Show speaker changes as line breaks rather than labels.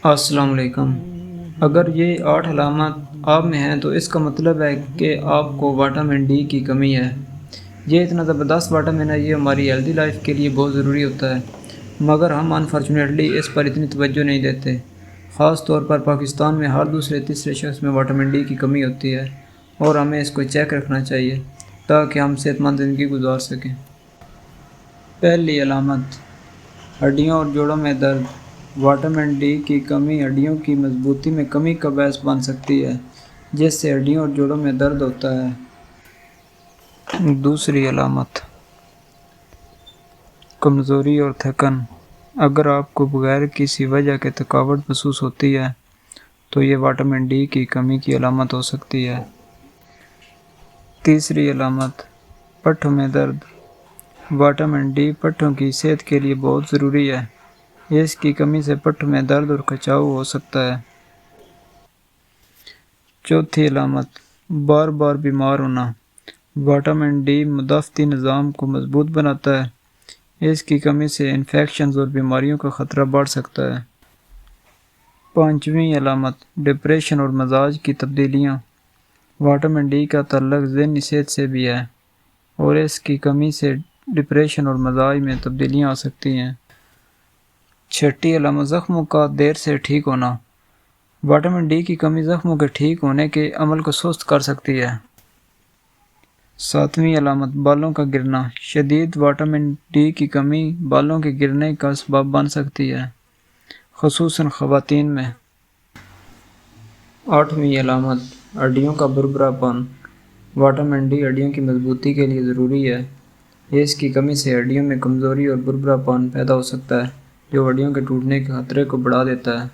السلام علیکم۔ اگر یہ 8 علامات آپ میں ہیں تو اس کا مطلب ہے کہ آپ کو وٹامن ڈی کی کمی ہے۔ یہ اتنا زبردست وٹامن ہے، یہ ہماری ہیلدی لائف کے لیے بہت ضروری ہوتا ہے، مگر ہم انفارچونیٹلی اس پر اتنی توجہ نہیں دیتے۔ خاص طور پر پاکستان میں ہر دوسرے تیسرے شخص میں وٹامن ڈی کی کمی ہوتی ہے، اور ہمیں اس کو چیک رکھنا چاہیے تاکہ ہم صحت مند زندگی گزار سکیں۔ پہلی علامت، ہڈیوں اور جوڑوں میں درد۔ وٹامن ڈی کی کمی ہڈیوں کی مضبوطی میں کمی کا باعث بن سکتی ہے، جس سے ہڈیوں اور جوڑوں میں درد ہوتا ہے۔ دوسری علامت، کمزوری اور تھکن۔ اگر آپ کو بغیر کسی وجہ کے تھکاوٹ محسوس ہوتی ہے تو یہ وٹامن ڈی کی کمی کی علامت ہو سکتی ہے۔ تیسری علامت، پٹھوں میں درد۔ وٹامن ڈی پٹھوں کی صحت کے لیے بہت ضروری ہے، اس کی کمی سے پٹھوں میں درد اور کھچاؤ ہو سکتا ہے۔ چوتھی علامت، بار بار بیمار ہونا۔ وٹامن ڈی مدافعتی نظام کو مضبوط بناتا ہے، اس کی کمی سے انفیکشنز اور بیماریوں کا خطرہ بڑھ سکتا ہے۔ پانچویں علامت، ڈپریشن اور مزاج کی تبدیلیاں۔ وٹامن ڈی کا تعلق ذہنی صحت سے بھی ہے، اور اس کی کمی سے ڈپریشن اور مزاج میں تبدیلیاں آ سکتی ہیں۔ چھٹی علامت، زخموں کا دیر سے ٹھیک ہونا۔ وٹامن ڈی کی کمی زخموں کے ٹھیک ہونے کے عمل کو سست کر سکتی ہے۔ ساتویں علامت، بالوں کا گرنا۔ شدید وٹامن ڈی کی کمی بالوں کے گرنے کا سبب بن سکتی ہے، خصوصاً خواتین میں۔ آٹھویں علامت، ہڈیوں کا بھربھرا پن۔ وٹامن ڈی ہڈیوں کی مضبوطی کے لیے ضروری ہے، اس کی کمی سے ہڈیوں میں کمزوری اور بھربھرا پن پیدا ہو سکتا ہے، جو ہڈیوں کے ٹوٹنے کے خطرے کو بڑھا دیتا ہے۔